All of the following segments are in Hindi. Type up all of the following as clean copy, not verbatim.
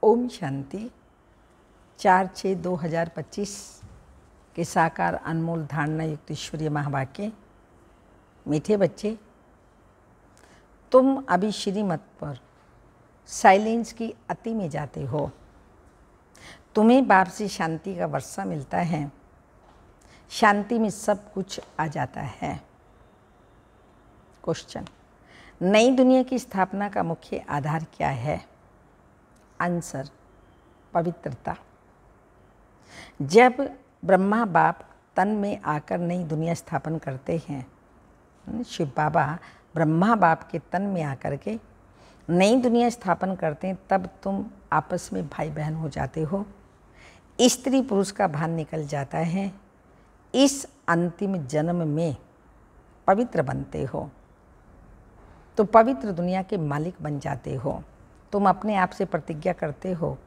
ओम शांति। 4/6/2025 के साकार अनमोल धारणा युक्त ईश्वरीय महावाक्य। मीठे बच्चे, तुम अभी श्रीमत पर साइलेंस की अति में जाते हो। तुम्हें बाप से शांति का वर्षा मिलता है। शांति में सब कुछ आ जाता है। क्वेश्चन, नई दुनिया की स्थापना का मुख्य आधार क्या है? आंसर, पवित्रता। जब ब्रह्मा बाप तन में आकर नई दुनिया स्थापन करते हैं, शिव बाबा ब्रह्मा बाप के तन में आकर के नई दुनिया स्थापन करते हैं, तब तुम आपस में भाई बहन हो जाते हो। स्त्री पुरुष का भान निकल जाता है। इस अंतिम जन्म में पवित्र बनते हो तो पवित्र दुनिया के मालिक बन जाते हो। तुम अपने आप से प्रतिज्ञा करते हो,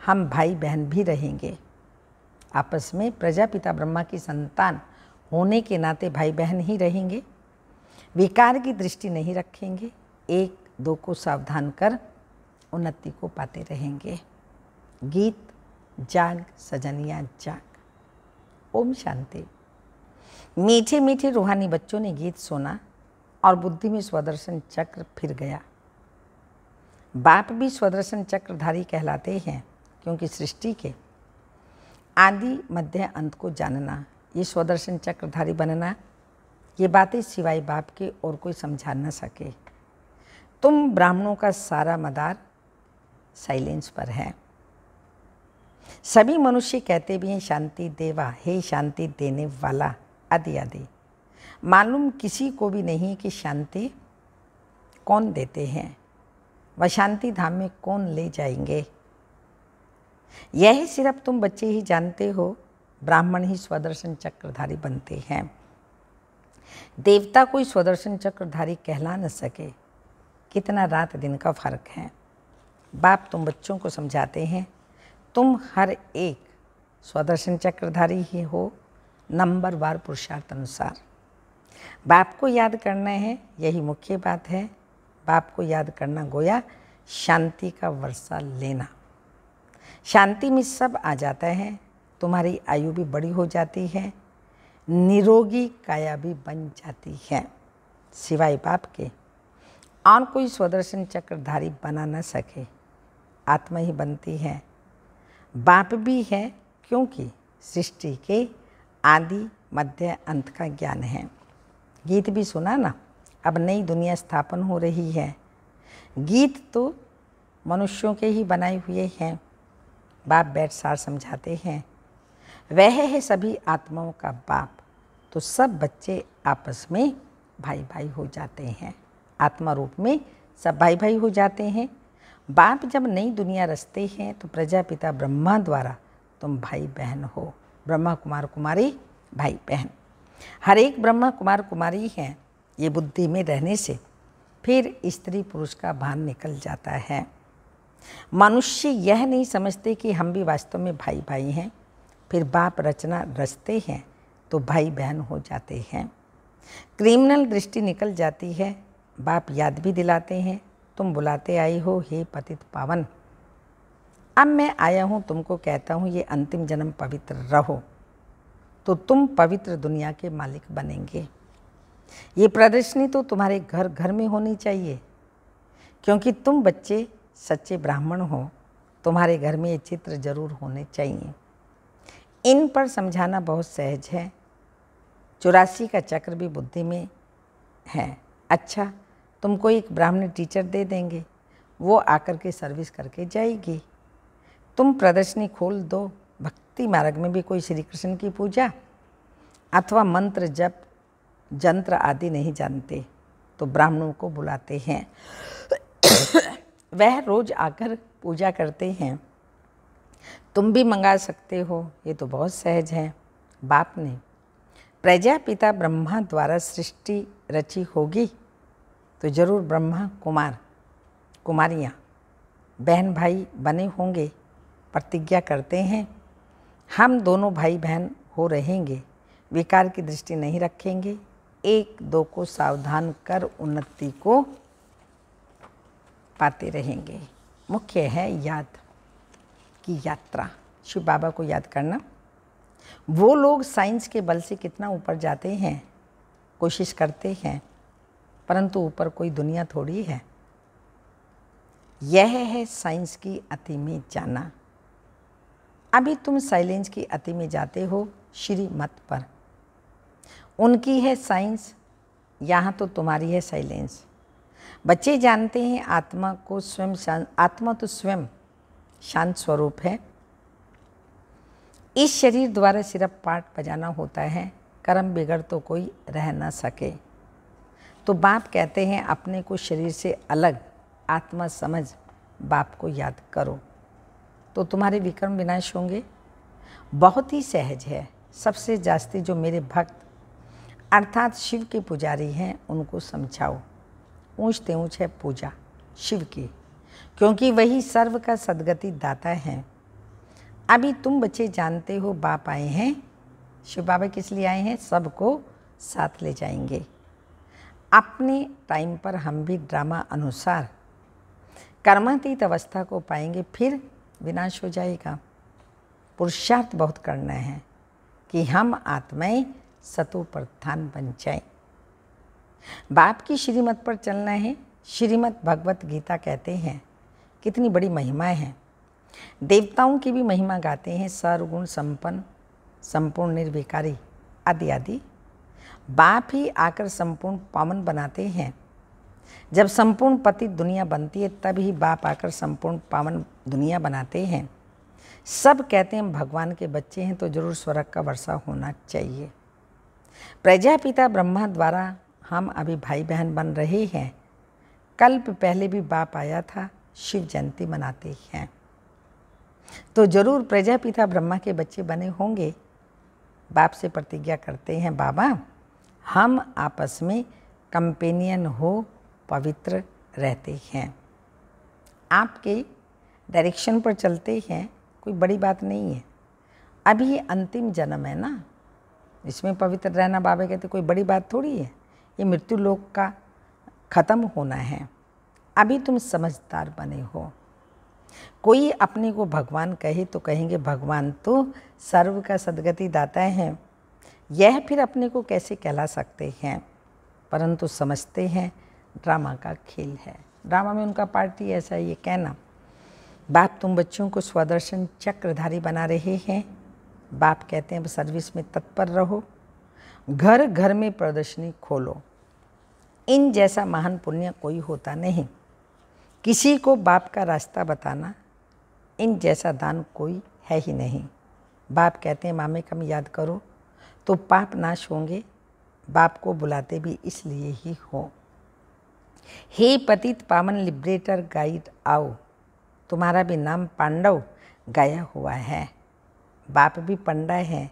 हम भाई बहन भी रहेंगे। आपस में प्रजापिता ब्रह्मा की संतान होने के नाते भाई बहन ही रहेंगे। विकार की दृष्टि नहीं रखेंगे। एक दो को सावधान कर उन्नति को पाते रहेंगे। गीत जाग सजनिया जाग। ओम शांति। मीठे मीठे रूहानी बच्चों ने गीत सुना और बुद्धि में स्वदर्शन चक्र फिर गया। बाप भी स्वदर्शन चक्रधारी कहलाते हैं, क्योंकि सृष्टि के आदि मध्य अंत को जानना, ये स्वदर्शन चक्रधारी बनना, ये बातें सिवाय बाप के और कोई समझा न सके। तुम ब्राह्मणों का सारा मदार साइलेंस पर है। सभी मनुष्य कहते भी हैं शांति देवा, हे शांति देने वाला, आदि आदि। मालूम किसी को भी नहीं कि शांति कौन देते हैं, वह शांति धाम में कौन ले जाएंगे। यह सिर्फ तुम बच्चे ही जानते हो। ब्राह्मण ही स्वदर्शन चक्रधारी बनते हैं। देवता कोई स्वदर्शन चक्रधारी कहला न सके। कितना रात दिन का फर्क है। बाप तुम बच्चों को समझाते हैं, तुम हर एक स्वदर्शन चक्रधारी ही हो, नंबरवार पुरुषार्थ अनुसार। बाप को याद करना है, यही मुख्य बात है। बाप को याद करना गोया शांति का वर्षा लेना। शांति में सब आ जाता है। तुम्हारी आयु भी बड़ी हो जाती है, निरोगी काया भी बन जाती है। सिवाय बाप के और कोई स्वदर्शन चक्रधारी बना न सके। आत्मा ही बनती है। बाप भी है, क्योंकि सृष्टि के आदि मध्य अंत का ज्ञान है। गीत भी सुना ना, अब नई दुनिया स्थापन हो रही है। गीत तो मनुष्यों के ही बनाए हुए हैं। बाप बैठ सार समझाते हैं, वह है सभी आत्माओं का बाप। तो सब बच्चे आपस में भाई भाई हो जाते हैं। आत्मा रूप में सब भाई भाई हो जाते हैं। बाप जब नई दुनिया रचते हैं तो प्रजापिता ब्रह्मा द्वारा तुम भाई बहन हो। ब्रह्मा कुमार कुमारी भाई बहन, हर एक ब्रह्मा कुमार कुमारी हैं। ये बुद्धि में रहने से फिर स्त्री पुरुष का भान निकल जाता है। मनुष्य यह नहीं समझते कि हम भी वास्तव में भाई भाई हैं। फिर बाप रचना रचते हैं तो भाई बहन हो जाते हैं। क्रिमिनल दृष्टि निकल जाती है। बाप याद भी दिलाते हैं, तुम बुलाते आई हो हे पतित पावन। अब मैं आया हूँ, तुमको कहता हूँ ये अंतिम जन्म पवित्र रहो, तो तुम पवित्र दुनिया के मालिक बनेंगे। ये प्रदर्शनी तो तुम्हारे घर घर में होनी चाहिए, क्योंकि तुम बच्चे सच्चे ब्राह्मण हो। तुम्हारे घर में ये चित्र जरूर होने चाहिए। इन पर समझाना बहुत सहज है। 84 का चक्र भी बुद्धि में है। अच्छा, तुमको एक ब्राह्मण टीचर दे देंगे, वो आकर के सर्विस करके जाएगी। तुम प्रदर्शनी खोल दो। भक्ति मार्ग में भी कोई श्री कृष्ण की पूजा अथवा मंत्र जप जंत्र आदि नहीं जानते, तो ब्राह्मणों को बुलाते हैं। वह रोज आकर पूजा करते हैं। तुम भी मंगा सकते हो, ये तो बहुत सहज है। बाप ने प्रजापिता ब्रह्मा द्वारा सृष्टि रची होगी, तो जरूर ब्रह्मा कुमार कुमारियाँ बहन भाई बने होंगे। प्रतिज्ञा करते हैं, हम दोनों भाई बहन हो रहेंगे। विकार की दृष्टि नहीं रखेंगे। एक दो को सावधान कर उन्नति को पाते रहेंगे। मुख्य है याद। की यात्रा, शिव बाबा को याद करना। वो लोग साइंस के बल से कितना ऊपर जाते हैं, कोशिश करते हैं, परंतु ऊपर कोई दुनिया थोड़ी है। यह है साइंस की अति में जाना। अभी तुम साइलेंस की अति में जाते हो श्रीमत पर। उनकी है साइंस, यहाँ तो तुम्हारी है साइलेंस। बच्चे जानते हैं आत्मा को स्वयं शांत, आत्मा तो स्वयं शांत स्वरूप है। इस शरीर द्वारा सिर्फ पाठ बजाना होता है, कर्म बिगड़ तो कोई रह ना सके। तो बाप कहते हैं अपने को शरीर से अलग आत्मा समझ बाप को याद करो, तो तुम्हारे विक्रम विनाश होंगे। बहुत ही सहज है। सबसे जास्ती जो मेरे भक्त अर्थात शिव के पुजारी हैं उनको समझाओ। ऊंचते ऊंच है पूजा शिव की, क्योंकि वही सर्व का सद्गति दाता है। अभी तुम बच्चे जानते हो बाप आए हैं। शिव बाबा किस लिए आए हैं? सबको साथ ले जाएंगे। अपने टाइम पर हम भी ड्रामा अनुसार कर्मातीत अवस्था को पाएंगे, फिर विनाश हो जाएगा। पुरुषार्थ बहुत करना है कि हम आत्माएं सतो प्रधान बन जाएं। बाप की श्रीमत पर चलना है। श्रीमत भगवत गीता कहते हैं कितनी बड़ी महिमाएं हैं। देवताओं की भी महिमा गाते हैं, सर्वगुण संपन्न, संपूर्ण निर्विकारी आदि आदि। बाप ही आकर संपूर्ण पावन बनाते हैं। जब संपूर्ण पतित दुनिया बनती है तब ही बाप आकर संपूर्ण पावन दुनिया बनाते हैं। सब कहते हैं हम भगवान के बच्चे हैं तो जरूर स्वर्ग का वर्षा होना चाहिए। प्रजापिता ब्रह्मा द्वारा हम अभी भाई बहन बन रहे हैं। कल्प पहले भी बाप आया था, शिव जयंती मनाते हैं, तो जरूर प्रजापिता ब्रह्मा के बच्चे बने होंगे। बाप से प्रतिज्ञा करते हैं बाबा हम आपस में कंपेनियन हो, पवित्र रहते हैं, आपके डायरेक्शन पर चलते हैं। कोई बड़ी बात नहीं है। अभी ये अंतिम जन्म है ना, इसमें पवित्र रहना बाबा कहते कोई बड़ी बात थोड़ी है। ये मृत्यु लोक का ख़त्म होना है। अभी तुम समझदार बने हो। कोई अपने को भगवान कहे तो कहेंगे भगवान तो सर्व का सद्गति दाता है, यह फिर अपने को कैसे कहला सकते हैं। परंतु समझते हैं ड्रामा का खेल है। ड्रामा में उनका पार्टी ऐसा ये कहना। बाप तुम बच्चों को स्वदर्शन चक्रधारी बना रहे हैं। बाप कहते हैं सर्विस में तत्पर रहो, घर घर में प्रदर्शनी खोलो। इन जैसा महान पुण्य कोई होता नहीं। किसी को बाप का रास्ता बताना, इन जैसा दान कोई है ही नहीं। बाप कहते हैं मामे कम याद करो तो पाप नाश होंगे। बाप को बुलाते भी इसलिए ही हो। हे पतित पावन लिबरेटर गाइड आओ, तुम्हारा भी नाम पांडव गाया हुआ है। बाप भी पंडा है,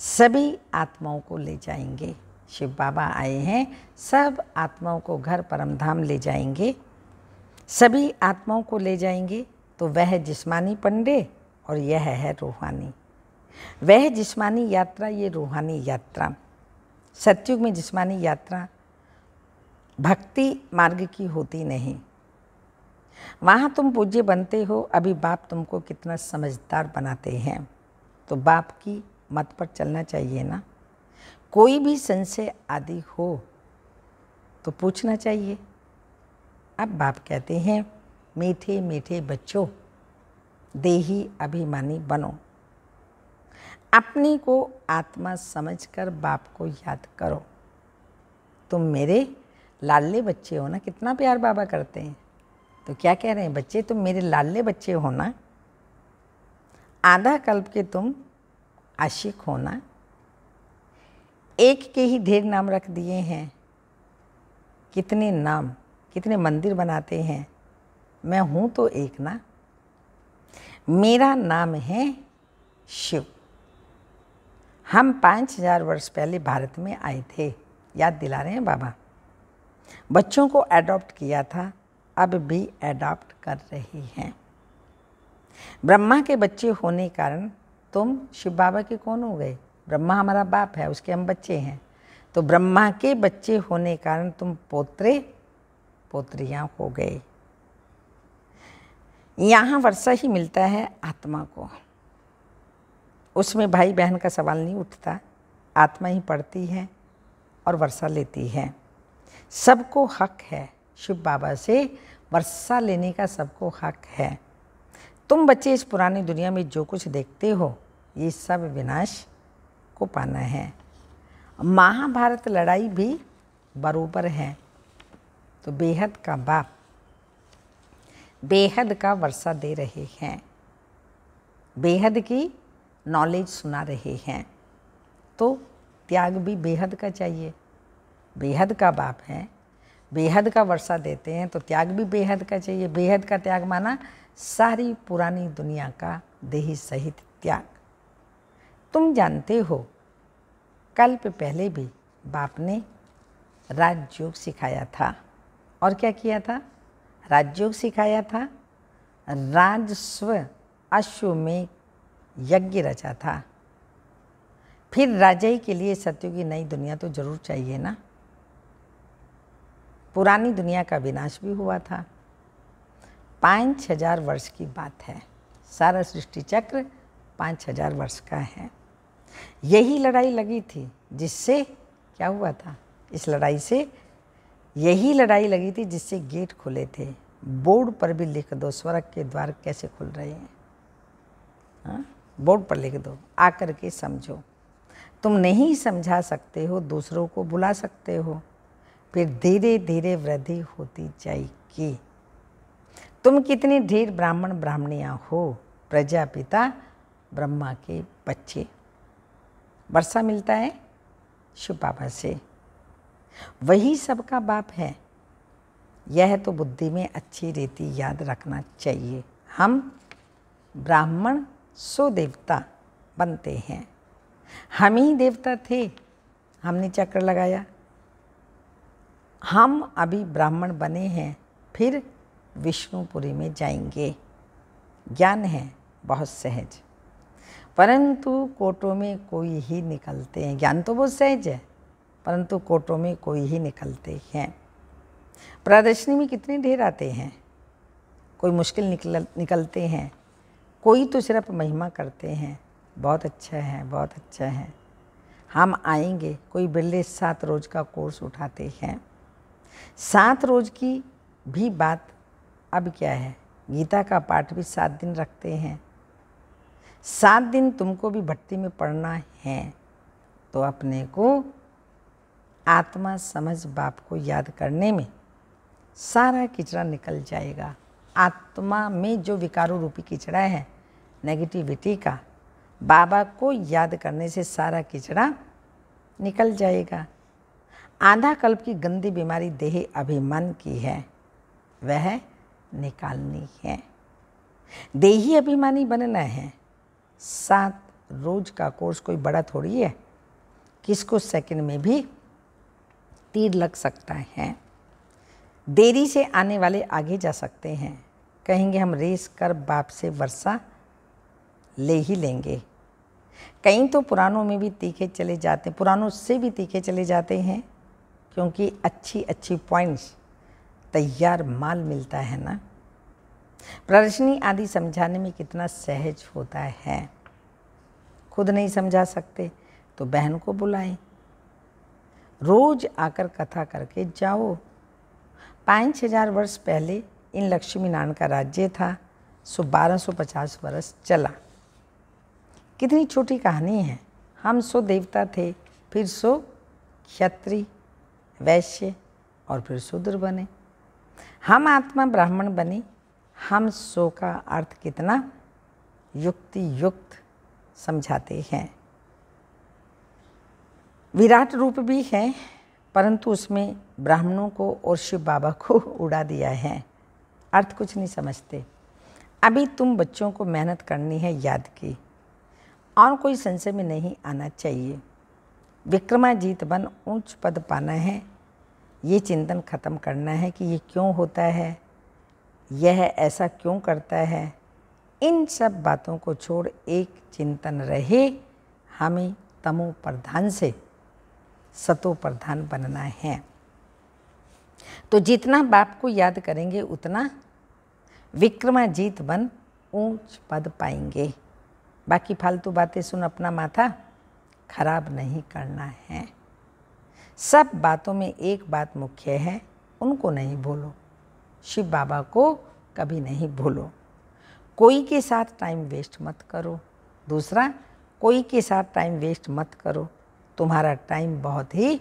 सभी आत्माओं को ले जाएंगे। शिव बाबा आए हैं, सब आत्माओं को घर परमधाम ले जाएंगे। सभी आत्माओं को ले जाएंगे। तो वह जिस्मानी पंडे और यह है रूहानी। वह जिस्मानी यात्रा, ये रूहानी यात्रा। सतयुग में जिस्मानी यात्रा भक्ति मार्ग की होती नहीं। वहाँ तुम पूज्य बनते हो। अभी बाप तुमको कितना समझदार बनाते हैं, तो बाप की मत पर चलना चाहिए ना। कोई भी संशय आदि हो तो पूछना चाहिए। अब बाप कहते हैं मीठे मीठे बच्चों देही अभिमानी बनो। अपने को आत्मा समझकर बाप को याद करो। तुम मेरे लाडले बच्चे हो ना। कितना प्यार बाबा करते हैं। तो क्या कह रहे हैं बच्चे तुम मेरे लाडले बच्चे हो ना। आधा कल्प के तुम आशिक हो ना। एक के ही ढेर नाम रख दिए हैं। कितने नाम, कितने मंदिर बनाते हैं। मैं हूँ तो एक ना। मेरा नाम है शिव। हम 5000 वर्ष पहले भारत में आए थे, याद दिला रहे हैं बाबा। बच्चों को एडॉप्ट किया था, अब भी एडॉप्ट कर रहे हैं। ब्रह्मा के बच्चे होने कारण तुम शिव बाबा के कौन हो गए? ब्रह्मा हमारा बाप है, उसके हम बच्चे हैं। तो ब्रह्मा के बच्चे होने कारण तुम पोत्रे पोत्रियाँ हो गए। यहाँ वर्षा ही मिलता है आत्मा को, उसमें भाई बहन का सवाल नहीं उठता, आत्मा ही पढ़ती है और वर्षा लेती है। सबको हक है, शिव बाबा से वर्षा लेने का सबको हक है। तुम बच्चे इस पुरानी दुनिया में जो कुछ देखते हो ये सब विनाश को पाना है। महाभारत लड़ाई भी बरोबर है, तो बेहद का बाप बेहद का वर्षा दे रहे हैं, बेहद की नॉलेज सुना रहे हैं, तो त्याग भी बेहद का चाहिए। बेहद का बाप है, बेहद का वर्षा देते हैं, तो त्याग भी बेहद का चाहिए। बेहद का त्याग माना सारी पुरानी दुनिया का देही सहित त्याग। तुम जानते हो कल्प पहले भी बाप ने राजयोग सिखाया था। और क्या किया था? राजयोग सिखाया था, राजस्व अश्वमेध यज्ञ रचा था। फिर राजाई के लिए सत्युग की नई दुनिया तो जरूर चाहिए ना। पुरानी दुनिया का विनाश भी हुआ था। 5000 वर्ष की बात है, सारा सृष्टि चक्र 5000 वर्ष का है। यही लड़ाई लगी थी, जिससे क्या हुआ था? इस लड़ाई से यही लड़ाई लगी थी जिससे गेट खुले थे। बोर्ड पर भी लिख दो स्वर्ग के द्वार कैसे खुल रहे हैं। हाँ, बोर्ड पर लिख दो, आकर के समझो। तुम नहीं समझा सकते हो, दूसरों को बुला सकते हो, फिर धीरे धीरे वृद्धि होती जाएगी। तुम कितने ढेर ब्राह्मण ब्राह्मणियाँ हो, प्रजापिता ब्रह्मा के बच्चे। वर्षा मिलता है शिव बाबा से, वही सबका बाप है। यह तो बुद्धि में अच्छी रीति याद रखना चाहिए। हम ब्राह्मण सो देवता बनते हैं, हम ही देवता थे, हमने चक्र लगाया। हम अभी ब्राह्मण बने हैं, फिर विष्णुपुरी में जाएंगे। ज्ञान है बहुत सहज, परंतु कोटों में कोई ही निकलते हैं। ज्ञान तो बहुत सहज है, परंतु कोटों में कोई ही निकलते हैं। प्रदर्शनी में कितने ढेर आते हैं, कोई मुश्किल निकलते हैं, कोई तो सिर्फ महिमा करते हैं, बहुत अच्छा है, बहुत अच्छा है, हम आएंगे। कोई बिल्ले 7 रोज का कोर्स उठाते हैं। 7 रोज की भी बात अब क्या है, गीता का पाठ भी 7 दिन रखते हैं। 7 दिन तुमको भी भट्टी में पढ़ना है, तो अपने को आत्मा समझ बाप को याद करने में सारा किचड़ा निकल जाएगा। आत्मा में जो विकारों रूपी किचड़ा है नेगेटिविटी का, बाबा को याद करने से सारा किचड़ा निकल जाएगा। आधा कल्प की गंदी बीमारी देह अभिमान की है, वह निकालनी है। देही अभिमानी बनना है। 7 रोज का कोर्स कोई बड़ा थोड़ी है, किसको सेकंड में भी तीर लग सकता है। देरी से आने वाले आगे जा सकते हैं, कहेंगे हम रेस कर बाप से वर्षा ले ही लेंगे। कहीं तो पुरानों में भी तीखे चले जाते, पुरानों से भी तीखे चले जाते हैं, क्योंकि अच्छी अच्छी पॉइंट्स, तैयार माल मिलता है ना। प्रदर्शनी आदि समझाने में कितना सहज होता है। खुद नहीं समझा सकते तो बहन को बुलाएं, रोज आकर कथा करके जाओ। 5000 वर्ष पहले इन लक्ष्मी नारायण का राज्य था, सो 1250 वर्ष चला। कितनी छोटी कहानी है। हम सो देवता थे, फिर सो क्षत्रिय, वैश्य और फिर शूद्र बने। हम आत्मा ब्राह्मण बने। हम सो का अर्थ कितना युक्ति युक्त समझाते हैं। विराट रूप भी है, परंतु उसमें ब्राह्मणों को और शिव बाबा को उड़ा दिया है। अर्थ कुछ नहीं समझते। अभी तुम बच्चों को मेहनत करनी है याद की, और कोई संशय में नहीं आना चाहिए। विक्रमाजीत बन ऊंच पद पाना है, ये चिंतन खत्म करना है कि ये क्यों होता है, यह ऐसा क्यों करता है। इन सब बातों को छोड़ एक चिंतन रहे, हमें तमो प्रधान से सतो प्रधान बनना है। तो जितना बाप को याद करेंगे उतना विक्रमाजीत बन ऊंच पद पाएंगे। बाकी फालतू बातें सुन अपना माथा खराब नहीं करना है। सब बातों में एक बात मुख्य है, उनको नहीं भूलो। शिव बाबा को कभी नहीं भूलो। कोई के साथ टाइम वेस्ट मत करो। दूसरा, कोई के साथ टाइम वेस्ट मत करो। तुम्हारा टाइम बहुत ही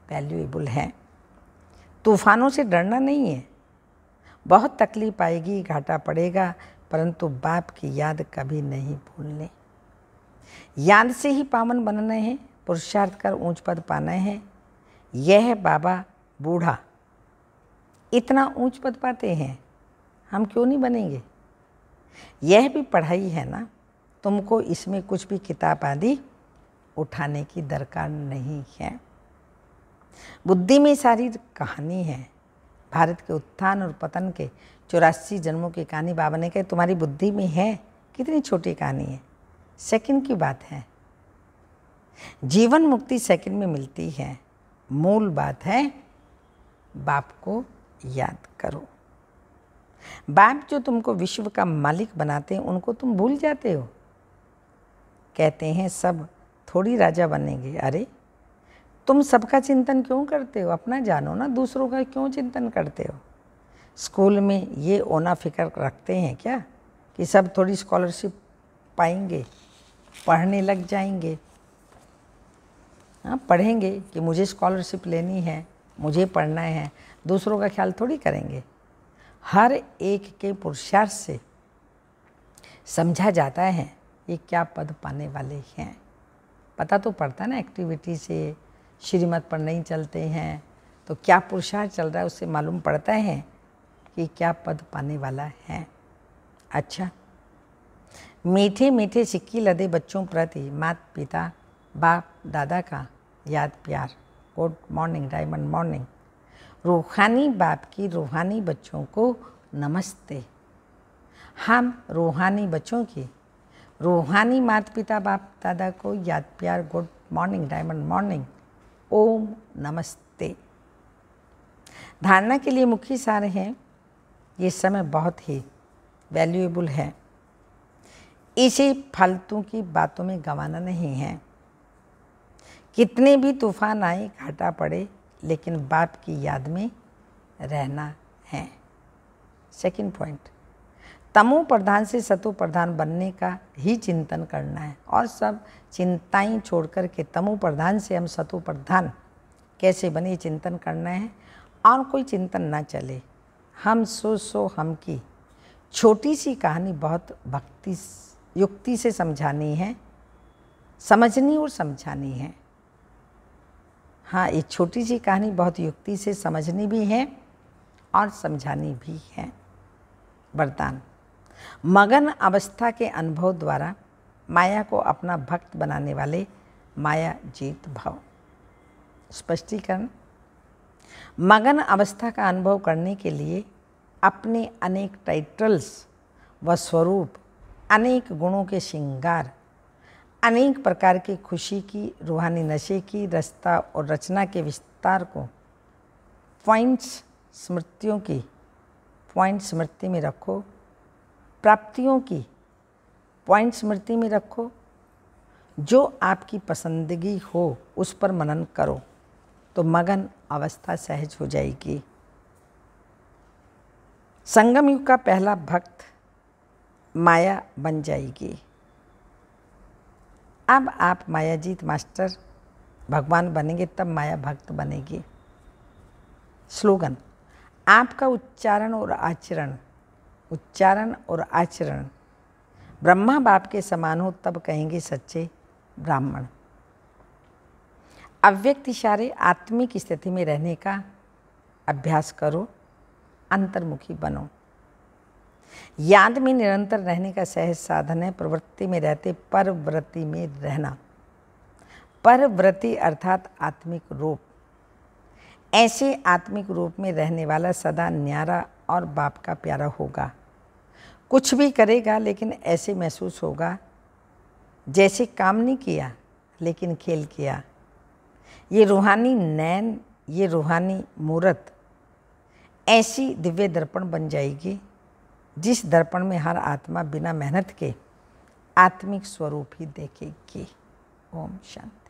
वैल्यूएबल है। तूफानों से डरना नहीं है। बहुत तकलीफ आएगी, घाटा पड़ेगा, परंतु बाप की याद कभी नहीं भूलने। याद से ही पावन बनना है, पुरुषार्थ कर ऊंच पद पाना है। यह बाबा बूढ़ा इतना ऊंच पद पाते हैं, हम क्यों नहीं बनेंगे? यह भी पढ़ाई है ना, तुमको इसमें कुछ भी किताब आदि उठाने की दरकार नहीं है। बुद्धि में सारी कहानी है। भारत के उत्थान और पतन के 84 जन्मों की कहानी बाबा ने कही तुम्हारी बुद्धि में है। कितनी छोटी कहानी है, सेकंड की बात है। जीवन मुक्ति सेकंड में मिलती है। मूल बात है बाप को याद करो। बाप जो तुमको विश्व का मालिक बनाते हैं, उनको तुम भूल जाते हो। कहते हैं सब थोड़ी राजा बनेंगे। अरे तुम सबका चिंतन क्यों करते हो? अपना जानो ना, दूसरों का क्यों चिंतन करते हो? स्कूल में ये ओना फिक्र रखते हैं क्या कि सब थोड़ी स्कॉलरशिप पाएंगे, पढ़ने लग जाएंगे? हाँ, पढ़ेंगे कि मुझे स्कॉलरशिप लेनी है, मुझे पढ़ना है, दूसरों का ख्याल थोड़ी करेंगे। हर एक के पुरुषार्थ से समझा जाता है ये क्या पद पाने वाले हैं। पता तो पड़ता ना, एक्टिविटी से, श्रीमत पर नहीं चलते हैं तो क्या पुरुषार्थ चल रहा है उससे मालूम पड़ता है कि क्या पद पाने वाला है। अच्छा, मीठे मीठे सिक्की लदे बच्चों प्रति माता पिता बाप दादा का याद प्यार। Good morning, diamond morning. रूहानी बाप की रूहानी बच्चों को नमस्ते। हम रूहानी बच्चों की रूहानी माता पिता बाप दादा को याद प्यार। Good morning, diamond morning. ओम नमस्ते। धारणा के लिए मुख्य सार है, ये समय बहुत ही वैल्यूएबल है, इसे फालतू की बातों में गंवाना नहीं है। कितने भी तूफान आए, घाटा पड़े, लेकिन बाप की याद में रहना है। सेकंड पॉइंट, तमो प्रधान से सतो प्रधान बनने का ही चिंतन करना है और सब चिंताएं छोड़कर के तमो प्रधान से हम सतो प्रधान कैसे बने चिंतन करना है। और कोई चिंतन ना चले। हम सो हम की छोटी सी कहानी बहुत भक्ति युक्ति से समझानी है, समझनी और समझानी है। हाँ, ये छोटी सी कहानी बहुत युक्ति से समझनी भी है और समझानी भी है। वरदान, मगन अवस्था के अनुभव द्वारा माया को अपना भक्त बनाने वाले माया जीत भव। स्पष्टीकरण, मगन अवस्था का अनुभव करने के लिए अपने अनेक टाइटल्स व स्वरूप, अनेक गुणों के श्रृंगार, अनेक प्रकार की खुशी की, रूहानी नशे की, रसता और रचना के विस्तार को पॉइंट्स स्मृति में रखो। प्राप्तियों की पॉइंट स्मृति में रखो। जो आपकी पसंदगी हो उस पर मनन करो तो मगन अवस्था सहज हो जाएगी। संगम युग का पहला भक्त माया बन जाएगी। अब आप मायाजीत मास्टर भगवान बनेंगे, तब माया भक्त बनेगी। स्लोगन, आपका उच्चारण और आचरण ब्रह्मा बाप के समान हो तब कहेंगे सच्चे ब्राह्मण। अव्यक्त इशारे आत्मिक स्थिति में रहने का अभ्यास करो, अंतर्मुखी बनो। याद में निरंतर रहने का सहज साधन है प्रवृत्ति में रहते परव्रति में रहना। परव्रति अर्थात आत्मिक रूप। ऐसे आत्मिक रूप में रहने वाला सदा न्यारा और बाप का प्यारा होगा। कुछ भी करेगा लेकिन ऐसे महसूस होगा जैसे काम नहीं किया लेकिन खेल किया। ये रूहानी नैन, ये रूहानी मूरत ऐसी दिव्य दर्पण बन जाएगी जिस दर्पण में हर आत्मा बिना मेहनत के आत्मिक स्वरूप ही देखेगी। ओम शांति।